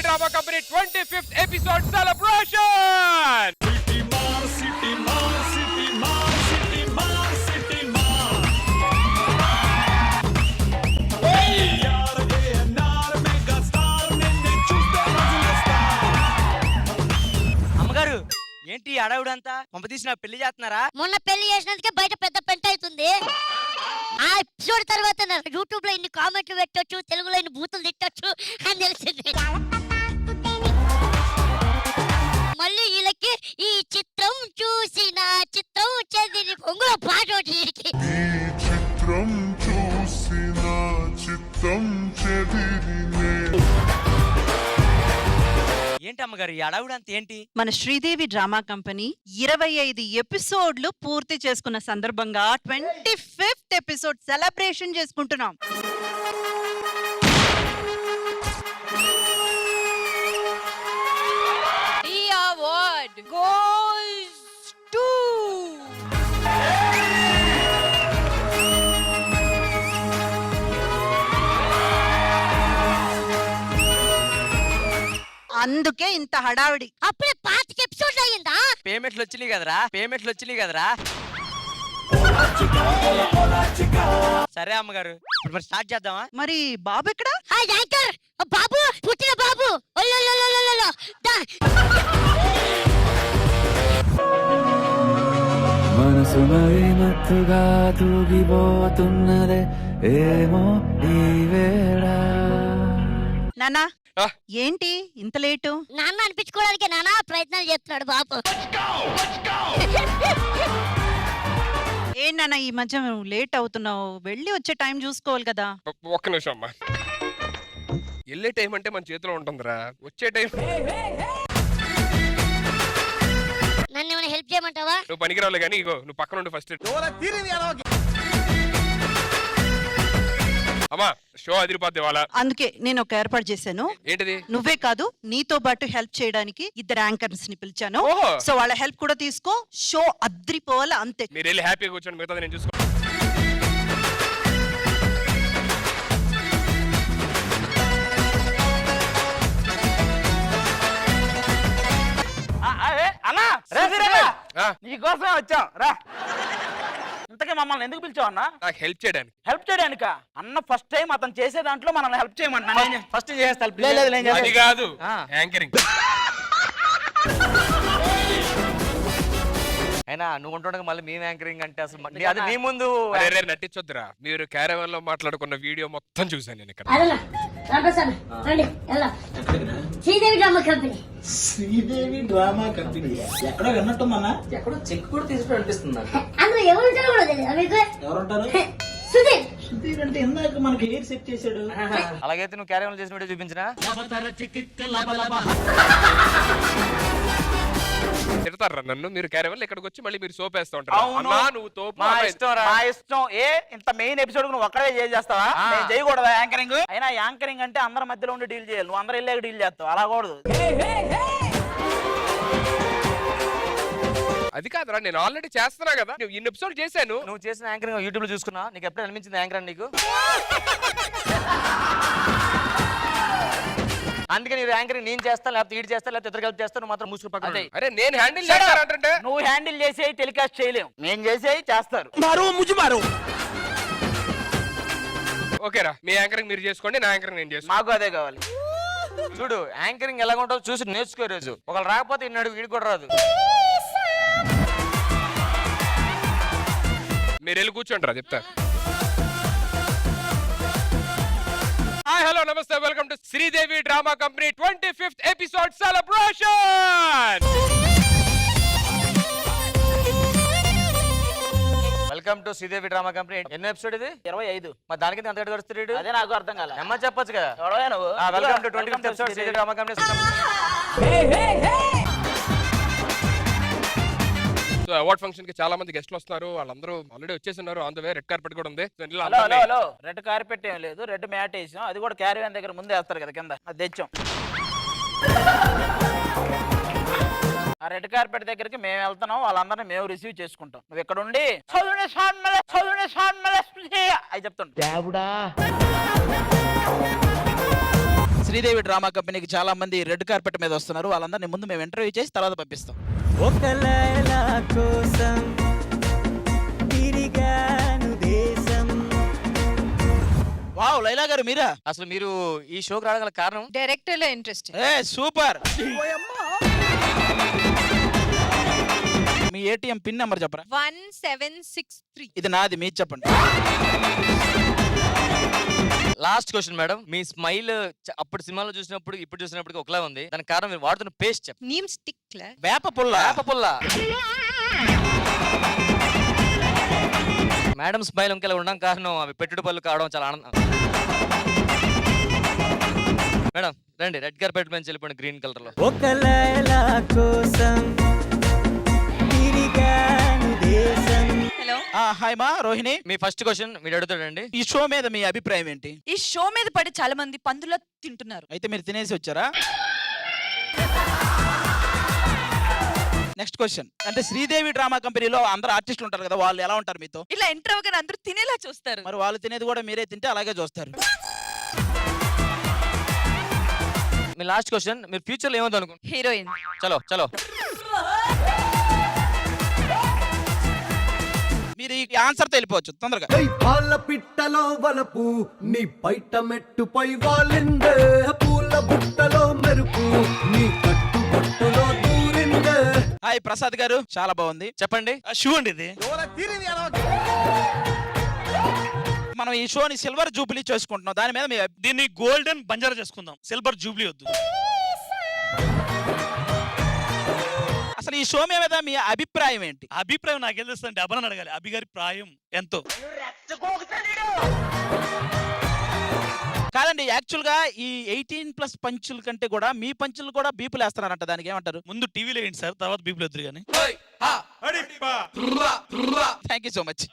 Drama Company 25th episode celebration! అమ్మగారు ఏంటి అడవుడంతా పంపతీసిన పెళ్లి చేస్తున్నారా? మొన్న పెళ్లి చేసినందుకే బయట పెద్ద పెంట అవుతుంది. ఆ ఎపిసోడ్ తర్వాత యూట్యూబ్ లో ఇన్ని కామెంట్లు పెట్టొచ్చు, తెలుగులో ఇన్ని బూతులు తిట్టొచ్చు అని తెలిసింది. మళ్ళీ వీళ్ళకి ఈ చిత్రం చూసిన చిత్రం చెదిరి పొంగుల పాట ఒకటి. చిత్రం చూసిన చిత్తం చెదిరినే. ఏంటి అమ్మగారు ఈ అడవుడంతా ఏంటి? మన శ్రీదేవి డ్రామా కంపెనీ 25 ఎపిసోడ్లు పూర్తి చేసుకున్న సందర్భంగా 25th ఎపిసోడ్ సెలబ్రేషన్ చేసుకుంటున్నాం. The award goes to అందుకే ఇంత హడావిడి. అప్పుడే 5 ఎపిసోడ్లు అయ్యిందా? పేమెంట్లు వచ్చినాయి కదరా? సరే అమ్మగారు ఇప్పుడు మరి స్టార్ట్ చేద్దామా? మరి బాబు ఎక్కడ? హాయ్ యాంకర్ బాబు, పుట్టిన బాబు. ఒల్లొల్లొల్లొల్లొ. మనసు మరి మత్తుగా తూగిపోతున్నదే ఏమో ఈ వేళ. నానా ఏంటి ఇంత లేటు? నాన్న అనిపించుకోవడానికి నానా ప్రయత్నాలు చేస్తున్నాడు బాబు. నాన్న ఈ మధ్య లేట్ అవుతున్నావు, వెళ్ళి వచ్చే టైం చూసుకోవాలి కదా. ఒక్క నిమిషం అమ్మా. వెళ్ళే టైం అంటే మన చేతిలో ఉంటుందిరా, వచ్చే టైం నన్ను ఏమైనా హెల్ప్ చేయమంటావా? నువ్వు పనికిరావులే కానీ ఇగో నువ్వు పక్కన ఉండి ఫస్ట్. అమ్మా షో అదిరిపోద్ది వాళ్ళ. అందుకే నేను ఒక ఏర్పాటు చేశాను. ఏంటిది? నువ్వే కాదు నీతో పాటు హెల్ప్ చేయడానికి 2 యాంకర్స్ ని పిలిచాను. ఓహో. సో వాళ్ళ హెల్ప్ కూడా తీసుకో, షో అద్రిపోవాలి అంతే. మీరు వెళ్ళి హ్యాపీగా కూర్చోండి, మిగతా నేను చూసుకో. నీకోసమే వచ్చాం రా. ఇంతకీ మమ్మల్ని ఎందుకు పిలిచావు అన్న? నాకు హెల్ప్ చేయడానికి. హెల్ప్ చేయడానిక అన్న? ఫస్ట్ టైం అతను చేసే దాంట్లో మనల్ని హెల్ప్ చేయమంటున్నా. ఫస్ట్ చేస్తా. అది కాదు యాంకరింగ్. అయినా నువ్వు ఉంటుండగా మళ్ళీ మేము యాంకరింగ్ అంటే అసలు అది నీ ముందు నటించొద్దురా. మీరు క్యారవాన్ లో మాట్లాడుకున్న వీడియో మొత్తం చూసాను నేను ఇక్కడ. Sridevi drama company. Sridevi drama company ఎక్కడో విన్నట్టుందన్నా? ఎక్కడో చెక్ కూడా తీసుకుని అనిపిస్తుంది. అందులో ఎవరు ఉంటారో కూడా తెలియదు. ఎవరుంటారు? సుధీర్. సుధీర్ అంటే ఇందాక మనకి హెయిర్ సెట్ చేశాడు. అలాగైతే నువ్వు క్యారవాన్ చేసిన వీడియో చూపించినా తిడతారా నన్ను? మీరు క్యారవాన్ ఇక్కడికి వచ్చి మళ్ళీ మీరు సోప్ వేస్తా ఉంటారు. నువ్వు తోపు. మా ఇష్టం. ఇంత మెయిన్ ఎపిసోడ్ నువ్వు ఒక్కడే చేస్తావా? నేను చేయకూడదా యాంకరింగ్? అయినా యాంకరింగ్ అంటే అందరి మధ్యలో ఉండి డీల్ చేయాలి. నువ్వు అందరు వెళ్ళాక డీల్ చేస్తావు, అలా కూడదు. అది కాదురా, నేను ఆల్రెడీ చేస్తున్నా కదా. నువ్వు ఇన్ని ఎపిసోడ్ చేశాను. నువ్వు చేసిన యాంకరింగ్ యూట్యూబ్ లో చూసుకున్నా. నీకు ఎప్పుడు అనిపించింది యాంకర్ అని నీకు? అందుకని యాంకరింగ్ నేను చేస్తా, లేకపోతే ఈడు చేస్తా, లేకపోతే ఇద్దరు కలిపి చేస్తా, నువ్వు మాత్రం మూసుకు పక్కన. అరే నేను హ్యాండిల్ చేస్తానంటే నువ్వు హ్యాండిల్ చేసేవి టెలికాస్ట్ చేయలేము, నేను చేసేవి చేస్తారు. ఓకేరా, మీ యాంకరింగ్ మీరు చేసుకోండి, నా యాంకరింగ్ నేను చేస్తాను. మాకు అదే కావాలి. చూడు యాంకరింగ్ ఎలా ఉంటుందో చూసి నేర్చుకో. రోజు ఒకళ్ళు రాకపోతే ఇన్నాడు వీడి కూడా రాదు. మీరు వెళ్ళి కూర్చోండి రా, చెప్తా. హాయ్ హలో నమస్తే, welcome to Sridevi drama company 25th episode celebration. Welcome to Sridevi drama company. ఎన్నో ఎపిసోడ్ ఇది? 25. మరి దానికి ఎంత గడుస్తున్నాడు? అదే నాకు అర్థం కాలే. అమ్మ చెప్పొచ్చు కదా. నువ్వు welcome to 25th episode Sridevi drama company. So award function కి చాలా మంది గెస్ట్లు వస్తున్నారు. వాళ్ళందరూ ఆల్రెడీ వచ్చేస్తున్నారు. On the way red carpet కూడా ఉంది. రెడ్ కార్పెట్ ఏం లేదు, రెడ్ మ్యాట్ వేసాం. అది కూడా క్యారవాన్ దగ్గర ముందే వేస్తారు కదా కింద, అది తెచ్చాం. ఆ రెడ్ కార్పెట్ దగ్గరికి మేము వెళ్తున్నాం, వాళ్ళందరినీ మేము రిసీవ్ చేసుకుంటాం. నువ్వు ఇక్కడ ఉండి అవి చెప్తుంటా. శ్రీదేవి డ్రామా కంపెనీకి చాలా మంది రెడ్ కార్పెట్ మీద వస్తున్నారు. వాళ్ళందరినీ ముందు మేము ఇంటర్వ్యూ చేసి తర్వాత పంపిస్తాం. ఒక లైలా కోసం తిరిగాను దేశం. వావ్, లైలా గారు మీరా? అసలు మీరు ఈ షోకి రావడం కారణం? డైరెక్టర్ లో ఇంట్రెస్ట్. ఏ సూపర్. మీ ఏటీఎం పిన్ నెంబర్ చెప్పరా? 1763. ఇది నాది, మీరు చెప్పండి. లాస్ట్ క్వశ్చన్ మేడం, మీ స్మైల్ అప్పుడు సినిమాలో చూసినప్పుడు ఇప్పుడు చూసినప్పుడు ఒకలా ఉంది. దానికి కారణం మీరు వాడుతున్న పేస్ట్ చెప్పండి. Neem stick. వేప పుల్ల. వేప పుల్ల. మేడం స్మైల్ ఇంకెలా ఉండడం కారణం అవి పెట్టుడు పళ్ళు కావడం చాలా ఆనందం. మేడం రండి, రెడ్ కార్పెట్ మీద వెళ్ళిపోండి గ్రీన్ కలర్ లో. ఒక లైలా కోసం తిరిగాను దేశం. హలో, హాయ్ మా రోహిణి. మీ ఫస్ట్ క్వశ్చన్ మీరు అడుగుతాడండి. ఈ షో మీద మీ అభిప్రాయం ఏంటి? ఈ షో మీద పడి చాలా మంది పందుల తింటున్నారు. అయితే మీరు తినేసి వచ్చారా? నెక్స్ట్ క్వశ్చన్, అంటే శ్రీదేవి డ్రామా కంపెనీలో అందరు ఆర్టిస్టులు ఉంటారు కదా, వాళ్ళు ఎలా ఉంటారు మీతో? ఇలా ఎంటర్ అవ్వగానే అందరూ తినేలా చూస్తారు. మరి వాళ్ళు తినేది కూడా మీరే తింటే అలాగే చూస్తారు. మీ లాస్ట్ క్వశ్చన్, మీరు ఫ్యూచర్ లో ఏమవుతుంది అనుకుంటున్నారు? హీరోయిన్. చలో చలో. మీరు ఈ ఆన్సర్ వెళ్ళిపోవచ్చు తొందరగా. పాల పిట్టలో వలపు నీ బయట మెట్టుపై వాలిందే, పూల బుట్టలో మెరుపు నీ కట్టు బొట్టులో దూరిందే. హాయ్ ప్రసాద్ గారు, చాలా బాగుంది. చెప్పండి. షూ అండి ఇది. మనం ఈ షోని సిల్వర్ జూబ్లీ చేసుకుంటున్నాం, దాని మీద మీ దీన్ని గోల్డెన్ బంజారా చేసుకుందాం, సిల్వర్ జూబ్లీ వద్దు. అసలు ఈ షో మీద మీ అభిప్రాయం ఏంటి? అభిప్రాయం నాకు తెలుస్తుంది, అబలని అడగాలి. అభి గారి ప్రాయం ఎంతో? కాదండి, యాక్చువల్ గా ఈ 18+ పంచుల కంటే కూడా మీ పంచులు కూడా బీపులు వేస్తున్నారంట, దానికి ఏమంటారు? ముందు టీవీలో ఏంటి సార్, తర్వాత బీపులు వద్దు కానీ. Thank you so much.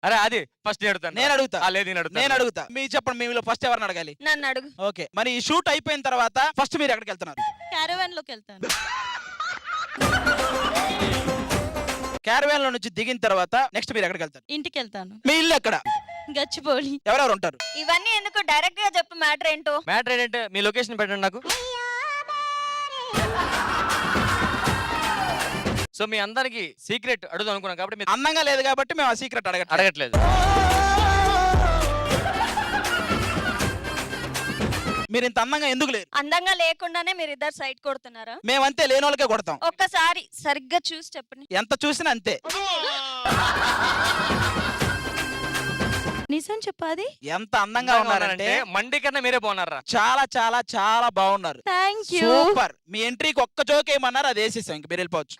అరే అది ఫస్ట్ నేను అడుగుతా. లేదు నేను అడుగుతా. మీరు చెప్పండి, మీలో ఫస్ట్ ఎవరిని అడగాలి? నన్ను అడుగు. ఓకే, మరి ఈ షూట్ అయిపోయిన తర్వాత ఫస్ట్ మీరు ఎక్కడికి వెళ్తున్నారు? క్యారవాన్ లోకి వెళ్తాను. క్యారవాన్ లో నుంచి దిగిన తర్వాత నెక్స్ట్ మీరు ఎక్కడికి వెళ్తారు? ఇంటికి వెళ్తాను. మీ ఇల్లు ఎక్కడ? గచ్చిబౌలి. ఎవరెవరు ఉంటారు? ఇవన్నీ ఎందుకు, డైరెక్ట్ గా చెప్పు మ్యాటర్ ఏంటో. మ్యాటర్ ఏంటంటే మీ లొకేషన్ పెట్టండి నాకు. సో మీ అందరికి సీక్రెట్ అడుగుదాం అనుకున్నాం కాబట్టి మీరు అందంగా లేదు కాబట్టి మేము ఆ సీక్రెట్ అడగట్లేదు. మీరు ఇంత అందంగా ఎందుకు లేరు? అందంగా లేకుండానే మీరు ఇద్దరు సైడ్ కొడుతున్నారా? మేమంతే, లేని వాళ్ళకే కొడతాం. ఒక్కసారి సరిగ్గా చూసి చెప్పండి. ఎంత చూసినా అంతే. నిజం చెప్పాది. ఎంత అందంగా ఉన్నారంటే మండి కన్నా మీరే బాగున్నారా? చాలా చాలా చాలా బాగున్నారు. Thank you. సూపర్. మీ ఎంట్రీకి ఒక్క జోక్ ఏమన్నారు, అది వేసేసాం, ఇంక మీరు వెళ్ళిపోవచ్చు.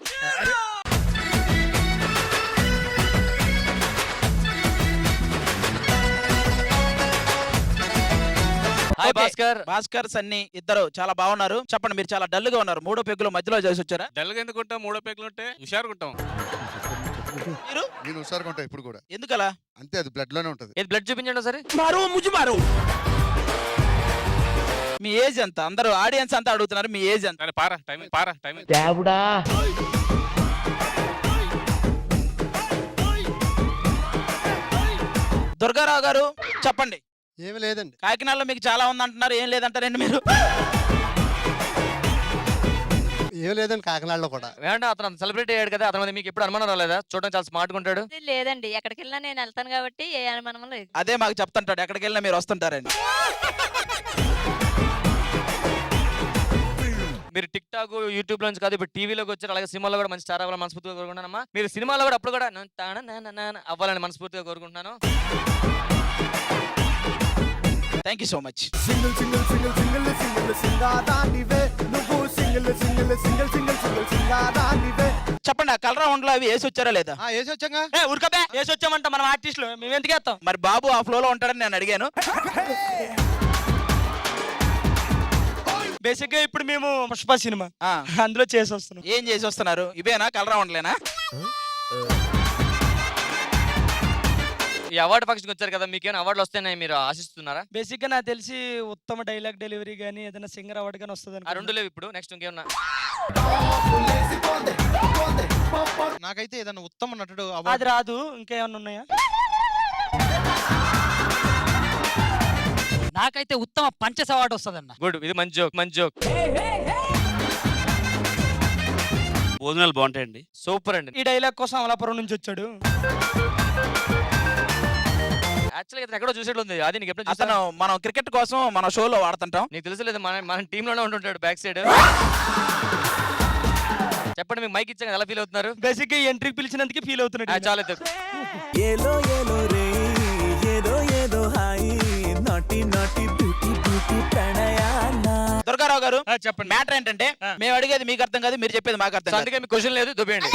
Hi Okay. భాస్కర్ సన్నీ ఇద్దరు చాలా బాగున్నారు. చెప్పండి, మీరు చాలా డల్ గా ఉన్నారు. మూడో పెగ్గులు మధ్యలో చేసి వచ్చారా? డల్గా ఎందుకుంటాం, మూడో పేకలు ఉంటే హుషారుకుంటాం. మీరు నేను హుషారుగా ఉంటా ఇప్పుడు కూడా. ఎందుకలా? అంతే, అది బ్లడ్ లోనే ఉంటది. ఏది బ్లడ్ చూపించండి సరే. మీ ఏజ్ ఎంత? అందరూ ఆడియన్స్ అంతా అడుగుతున్నారు, మీ ఏజ్ ఎంత? పారా టైం. దుర్గారావు గారు చెప్పండి. ఏమి లేదండి. కాకినాడలో మీకు చాలా ఉంది అంటున్నారు, ఏం లేదంటారండి మీరు? ఏమి లేదండి కాకినాడలో కూడా. ఏమంటే అతను సెలబ్రిటీ అయ్యాడు కదా, అతని మీద మీకు ఎప్పుడు అనుమానం రాలేదా? చూడడం చాలా స్మార్ట్ గా ఉంటాడు. లేదండి, ఎక్కడికి వెళ్ళినా నేను వెళ్తాను కాబట్టి ఏ అనుమానం లేదు. అదే మాకు చెప్తుంటాడు, ఎక్కడికి వెళ్ళినా మీరు వస్తుంటారండి. మీరు టిక్ టాక్ యూట్యూబ్ నుంచి కాదు, ఇప్పుడు టీవీలోకి వచ్చారు, అలాగే సినిమాలో కూడా మంచి స్టార్ అవ్వాలని మనస్ఫూర్తిగా కోరుకుంటున్నానమ్మా. మీరు సినిమాలో కూడా అప్పుడు కూడా అవ్వాలని మనస్ఫూర్తిగా కోరుకుంటున్నాను. Thank you so much. చెప్పండి, ఆ కలర్ రౌండ్ లో అవి వేసి వచ్చారా లేదా? వేసి వచ్చాగా. ఉరకబే వేసి వచ్చామంట మనం ఆర్టిస్టులు, మేము ఎందుకు వేస్తాం? మరి బాబు ఆ ఫ్లో లో ఉంటాడని నేను అడిగాను. బేసిక్ గా ఇప్పుడు మేము పుష్ప సినిమా అందులో చేసి వస్తున్నాం. ఏం చేసి వస్తున్నారు? ఇవేనా కలర్ రౌండ్లేనా? ఈ అవార్డు ఫంక్షన్ వచ్చారు కదా, మీకు ఏమైనా అవార్డులు వస్తాయని మీరు ఆశిస్తున్నారా? బేసిక్ గా నాకు తెలిసి ఉత్తమ డైలాగ్ డెలివరీ గానీ ఏదైనా సింగర్ అవార్డు గానీ వస్తుంది. ఆ రెండు లేవు ఇప్పుడు. నెక్స్ట్ ఇంకేమన్నా? నాకైతే ఏదైనా ఉత్తమ నటుడు అది రాదు. ఇంకేమన్నా ఉన్నాయా? నాకైతే ఉత్తమ పంచస్ అవార్డు వస్తుందన్న. గుడ్, ఇది మంచి జోక్, మంచి జోక్. భోజనాలు బాగుంటాయండి. సూపర్ అండి. ఈ డైలాగ్ కోసం అమలాపురం నుంచి వచ్చాడు. యాక్చువల్గా ఇతను ఎక్కడో చూసేట్లుంది. అది నీకు ఎప్పుడు అతను చూస్తాను. మనం క్రికెట్ కోసం మన షోలో వాడుతుంటాం. నీకు తెలుసులేదు, మన టీమ్ లోనే ఉంటుంటాడు బ్యాక్ సైడ్. చెప్పండి, మీకు మైక్ ఇచ్చాక ఎలా ఫీల్ అవుతున్నారు? బేసిక్ గా ఎంట్రీకి పిలిచినందుకు ఫీల్ అవుతున్నాడు. చాలా అయితే ఏలో ఏలో రే ఏదో ఏదో హాయి నాటి నాటి బ్యూటీ బ్యూటీ ప్రణయాన. దుర్గారావు గారు, చెప్పండి. మ్యాటర్ ఏంటంటే మేము అడిగేది మీకు అర్థం కాదు, మీరు చెప్పేది మాకు అర్థం కాదు. అందుకే మీకు క్వశ్చన్ లేదు, దుబ్బేయండి.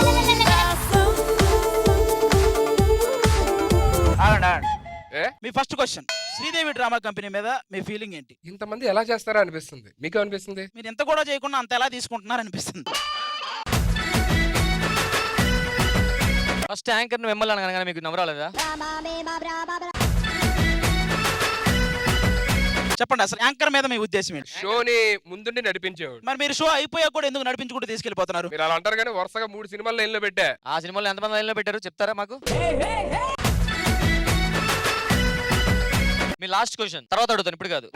ఆగండి, ఆగండి. ఏ? మీ first question, Sridevi drama company మీద మీ ఫీలింగ్ ఏంటి? ఇంతమంది ఎలా చేస్తారా అనిపిస్తుంది. మీకు అనిపిస్తుంది? మీరు ఎంత కూడా చేయకుండా అంత ఎలా తీసుకుంటున్నారు అనిపిస్తుంది. ఫస్ట్ యాంకర్ ని మిమ్మల్ని అనగానే మీకు నవ్వరాలేదా? చెప్పండి, అసలు యాంకర్ మీద మీ ఉద్దేశం ఏంటి? షోని ముందుండి నడిపించేవాడు. మరి మీరు షో అయిపోయాక కూడా ఎందుకు నడిపించుకుంటూ తీసుకెళ్లిపోతున్నారు? మీరు అలా అంటారు కానీ వరుసగా 3 సినిమాలు లైన్లో పెట్టా. ఆ సినిమాలో ఎంతమంది లైన్లో పెట్టారు చెప్తారా మాకు? మీ లాస్ట్ క్వశ్చన్ తర్వాత అడుగుతాను, ఇప్పుడు కాదు.